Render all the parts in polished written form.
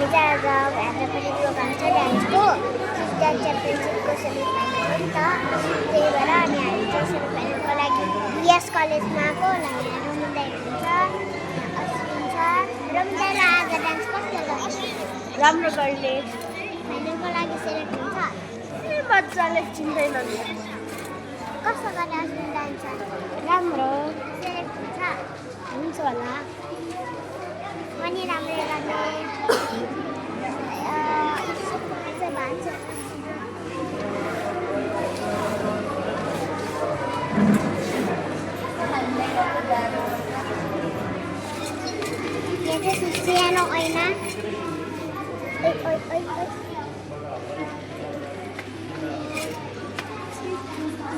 हामी चाहिँ आज पनि प्रोग्राम छ डान्सको डान्स च्याम्पियनसिपको सेमिफाइनल हो नि त त्यही भएर अनि हामी चाहिँ सेमिफाइनलको लागि बिएस कलेजमा आएको हामी रमुदाइ हुन्छ अश्विन छ रमुदाइलाई आज डान्स कस्तो गर्छ राम्रो गर्ने फाइनलको लागि सेलेक्ट हुन्छ मजाले चिन्दैन नि कस्तो गर्ने अश्विन डान्स राम्रो सेलेक्ट हुन्छ होला पनि राम्रो गर्ने भान्छ यहाँ चाहिँ सानो ऐना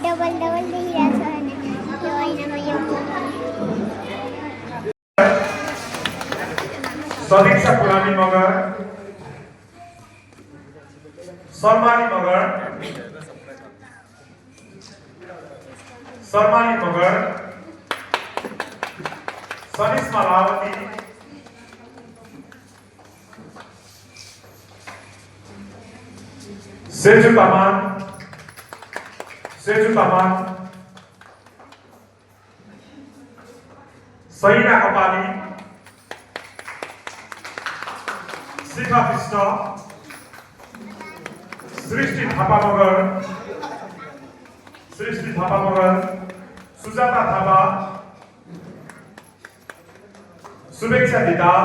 डबल देखिरहेको छ भने त्यो ऐनामा यो सदीक्षा पुरानी मगर शर्माली मगर सनिस मालावती सेजु तामाङ सैना कपाली शिखा विष्ट सृष्टि थापा मगर सुजाता थापा शुभेच्छा दिदार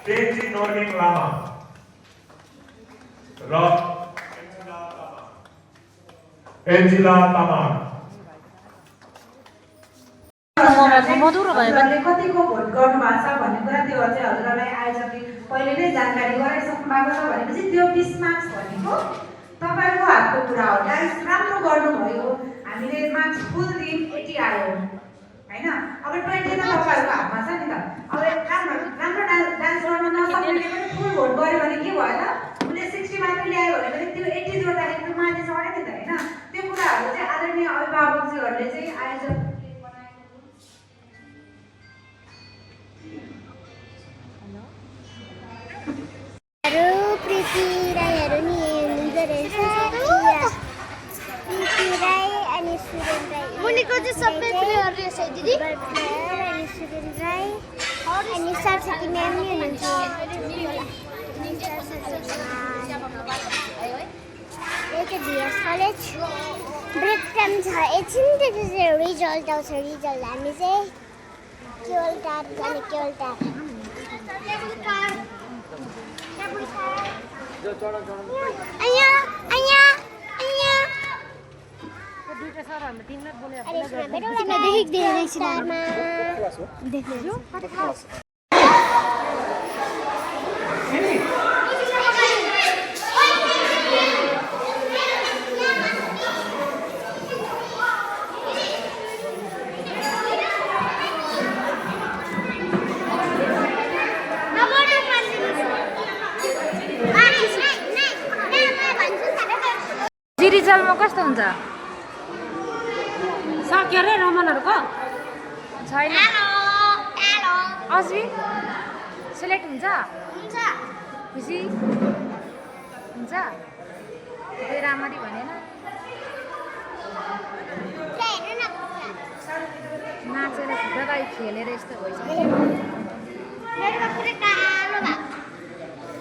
तेजी नोर्मिङ लामा र एन्जिला तामाङ मधुरो भयो भने कतिको भोट गर्नु भएको छ भन्ने कुरा त्यो चाहिँ हजुरलाई आयोजकले पहिले नै जानकारी गराइसक्नु भएको छ भनेपछि त्यो 20 मार्क्स भनेको तपाईको हातको कुरा हो डान्स राम्रो गर्नुभयो हामीले मार्क्स फुल दिम 80 आयो हैन अब 20 त तपाईको हातमा छ नि त अब राम्रो डान्स गर्न नसक्नेले पनि फुल भोट गर्यो भने के भयो त उले 60 मात्र ल्यायो भने पनि त्यो 80 जोड्दाखेरि त माथि चढ्यो नि त हैन त्यो कुराहरु चाहिँ आदरणीय अभिभावकजीहरुले चाहिँ आयोजक प्रीति राईहरु नि हुनुहुन्छ रहेछ प्रीति राई अनि सुरेन राई मुनिको चाहिँ सबै प्लेयर रहेछ दिदी अनि सुरेन राई अनि सरस्वती म्याम नि हुनुहुन्छ यता बिएस कलेज ब्रेक टाइम छ एकछिन त्यसपछि रिजल्ट आउँछ रिजल्ट हामी चाहिँ केवल टार जाने केवल टार रिजल्टमा कस्तो हुन्छ सक्यो रे रमनहरुको छैन अश्विन सिलेक्ट हुन्छ खुसी हुन्छ त्यही राम्ररी भनेन नाचेर खुट्टा खेलेर यस्तो भइसक्यो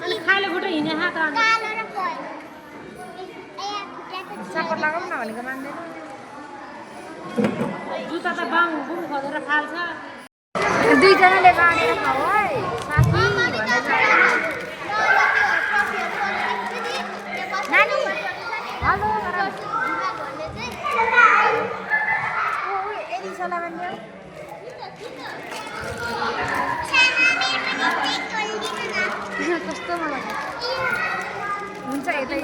अनि खाइलो खुट्टा हिँड्ने हात सपोर्ट लगाउँ न भनेको मान्दैन जुत्ता त बाङ बुङ खोजेर फाल्छ दुईजनाले बाँडेर खाऊ है साथी नानी हेलो एलिसालाई भन्यो कस्तो मलाई हुन्छ यतै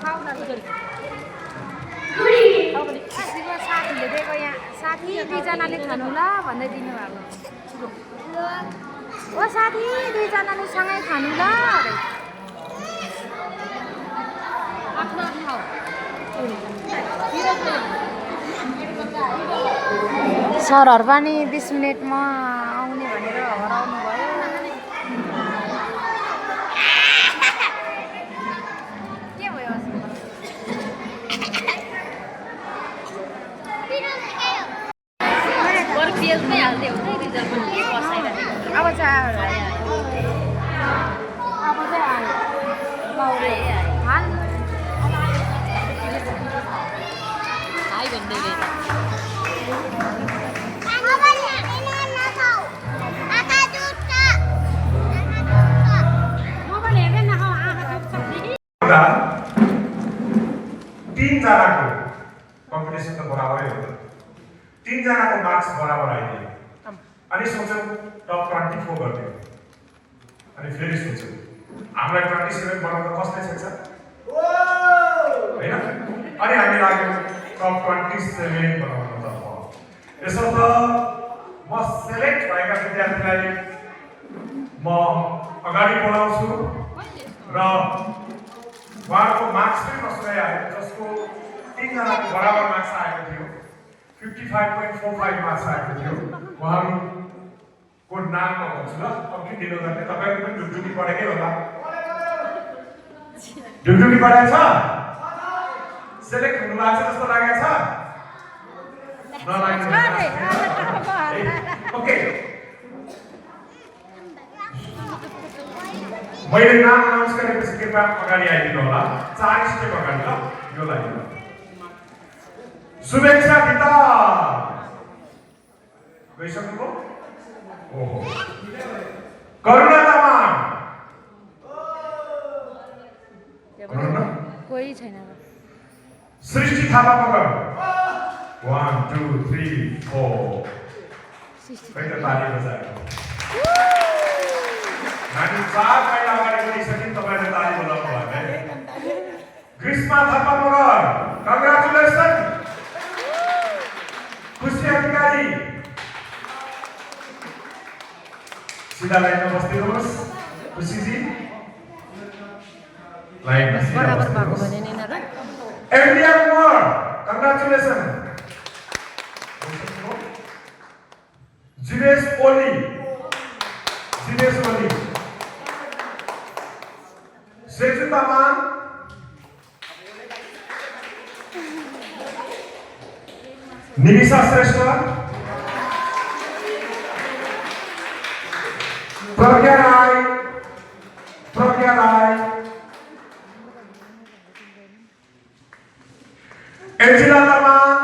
खाऊ न साथीले दिएको यहाँ साथी दुईजनाले खानु ल भन्दै दिनुभएको ओ साथी दुईजनाले सँगै खानु ल आफ्नो खाऊ सरहरू पनि 20 मिनेटमा आउने भनेर बरु पेजमै हाल्दै हुन्छ है रिजल्ट पनि के बसाइरहेको अब चाहिँ हाल हाई भन्दै गएर मोबाइल हेर्दै नखाऊ आँखा दुख्छ। तीनजनाको कम्पिटिसन त बराबरै हो। तीनजनाको मार्क्स बराबर आइदियो अनि सोच्यौँ टप 24 गरिदियो अनि फेरि सोच्यौँ हामीलाई 27 बनाउन कसले सक्छ होइन अनि हामी लाग्यौँ टप 27 बनाउनतर्फ। यसो त म सेलेक्ट भएका विद्यार्थीलाई म अगाडि बोलाउँछु र उहाँको मार्क्स पनि म सुनाइहालेँ जसको तीनजनाको बराबर मार्क्स आएको थियो 55.45 मार्क्स आएको थियो। उहाँहरूको नाम म भन्छु ल अघि दिनु गर्ने तपाईँको पनि ढुकढुकी पढेकै होला। ढुकढुकी पढाएको छ सेलेक्ट हुनु भएको छ जस्तो लागेको छ नलाग्नु ओके मैले नाम अनाउन्स गरेपछि कृपया अगाडि आइदिनु होला 4 स्टेप अगाडि ल यो लागि शुभेच्छा गीता गइसक्नुभयो ओहो करुणा तामाङ करुणा कोही छैन। सृष्टि थापा मगर 1 2 3 4 खै त ताली बजाएको हामी 4 पाइला अगाडि बढिसक्यौँ तपाईँले ताली बजाउनु भयो है। ग्रीष्मा थापा मगर कङ्ग्रेचुलेसन। खुसी अधिकारी सिधा लाइनमा बस्दिनुहोस् खुसीजी लाइनमा सिधा बराबर भएको बस्दिनुहोस्। भने नि यिनीहरू एन्डिया कुमार कङ्ग्रेचुलेसन। जिवेश ओली सेजु तामाङ निमिषा श्रेष्ठ प्रज्ञा राई एन्जिला तामाङ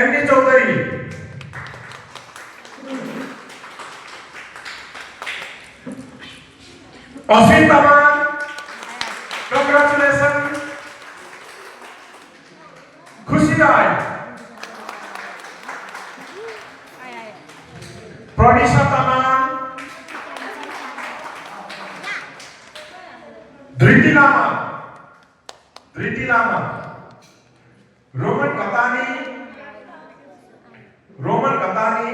एन्डी चौधरी अश्विन तामाङ कङ्ग्रेचुलेसन। खुसी राई प्रनिशा तामाङ धृति लामा रोमन घतानी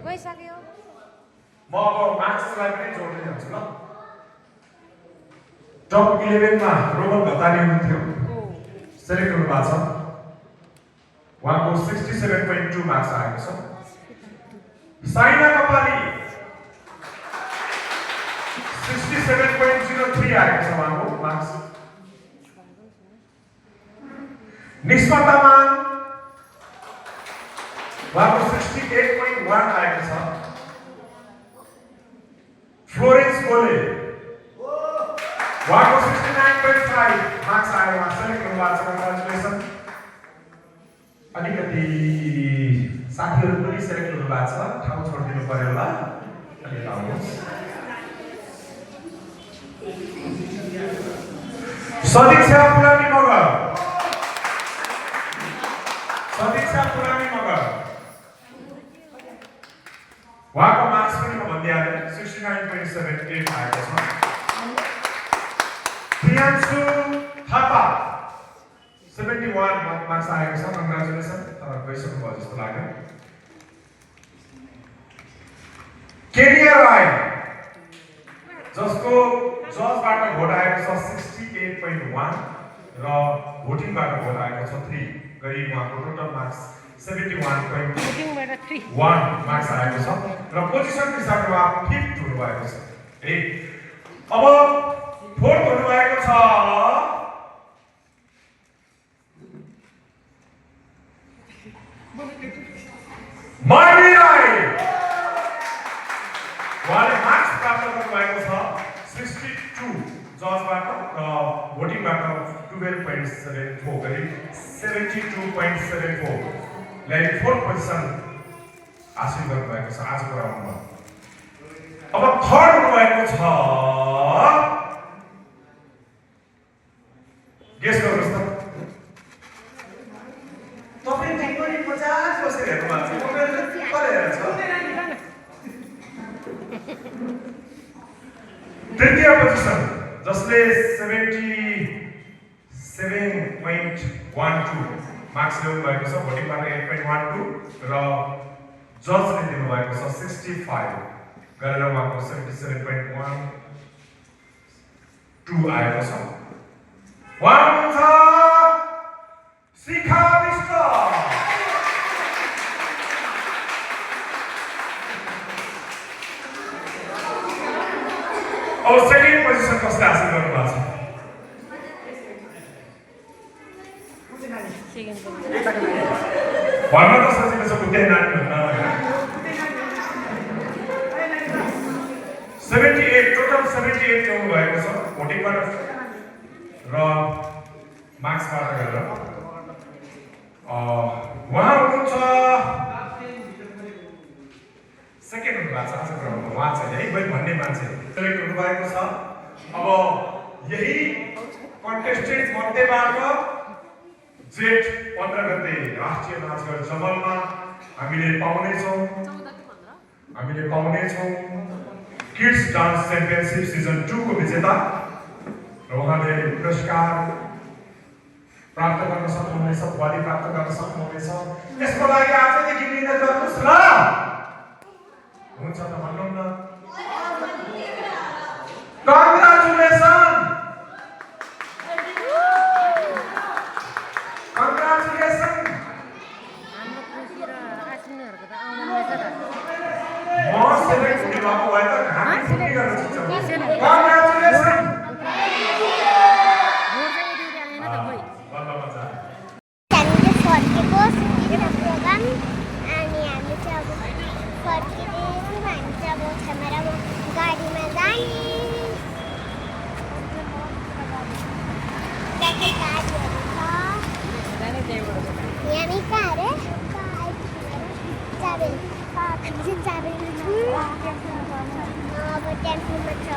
गइसक्यो। म अब मार्क्सलाई पनि जोड्दै जान्छु ल। टप 11 मा रोमन घतानी हुनुहुन्थ्यो सेलेक्ट हुनु भएको छ। उहाँको 67.2 मार्क्स आएको छ। साइना कपाली 67.03 आएको छ उहाँको मार्क्स। निष्मा तामाङ उहाँको 68.1 आएको छ। फ्लोरेन्स बोले उहाँको 69.5 मार्क्स आयो। उहाँ सेलेक्ट हुनु भएको छ। कङ्ग्रेचुलेसन। अलिकति साथीहरू पनि सेलेक्ट हुनु भएको छ ठाउँ छोडिदिनु पर्यो होला अनि आउनुहोस्। सदीक्षा पुरानी मगर उहाँको मार्क्स पनि म भनिदिइहालेँ 69.78 आएको छ। प्रियांशु थापा 71 मार्क्स आएको छ। कङ्ग्रेचुलेसन। तपाईँ गइसक्नुभयो जस्तो लाग्यो। केनिया राई जसको जजबाट भोट आएको छ 68.1 र भोटिङबाट भोट आएको छ 3 गरी उहाँको टोटल मार्क्स 71.1 मार्क्स आएको छ र पोजिसन हिसाबले उहाँ 5th हुनुभएको छ। है। अब फोर्थ हुनुभएको छ मार्मी राई। उहाँले मार्क्स प्राप्त गर्नुभएको छ 62 जजबाट र भोटिङबाट 12.74 गरी 72.74 लाई 4th पोजिसन हासिल गर्नुभएको छ आजको राउन्डमा। अब थर्ड हुनुभएको छ गेस गर्नुहोस् त तपाईँ टिप्पणी 50 बसेर हेर्नु भएको छ मोबाइलले गरेर छ। तृतीय पोजिसन जसले 77.12 मार्क्स ल्याउनु भएको छ भोटिङबाट 8.12 र जजले दिनुभएको छ 65 गरेर उहाँको 77.12 आएको छ। उहाँ हुनुहुन्छ शिखा विष्ट। अब सेकेन्ड पोजिसन कसले हासिल गर्नुभएको छ? भन्न त सजिलो छ बुद्धे नानी भन्न होइन। 78 टोटल 78 ल्याउनु भएको छ भोटिङबाट र मार्क्सबाट गरेर। उहाँ हुनुहुन्छ सेकेन्ड हुनुभएको छ आजको राउन्डमा। उहाँ चाहिँ है भन्ने मान्छे सेलेक्ट हुनुभएको छ। अब यही कन्टेस्टेन्ट मध्येबाट जेठ 15 गते राष्ट्रिय नाचघर जमलमा हामीले पाउनेछौँ किड्स डान्स च्याम्पियनसिप सिजन 2 को विजेता र उहाँले पुरस्कार प्राप्त गर्न सक्नुहुनेछ, उपाधि प्राप्त गर्न सक्नुहुनेछ। यसको लागि आजदेखि मिहिनेत गर्नुहोस् ल। हुन्छ त भन्नु न। कङ्ग्रेचुलेसन। म सेलेक्ट हुने भएको भए त घाँटी फुटी गर्न सक्छौँ। कङ्ग्रेचुलेसन। हामीले फर्केको सुनेर प्रोग्राम अनि हामी चाहिँ अब फर्किँदैछौँ। हामी चाहिँ अब क्यामेरा गाडीमा जाने गाडीहरू छ। हामी कहाँ अरे अब टेम्पोमा छ।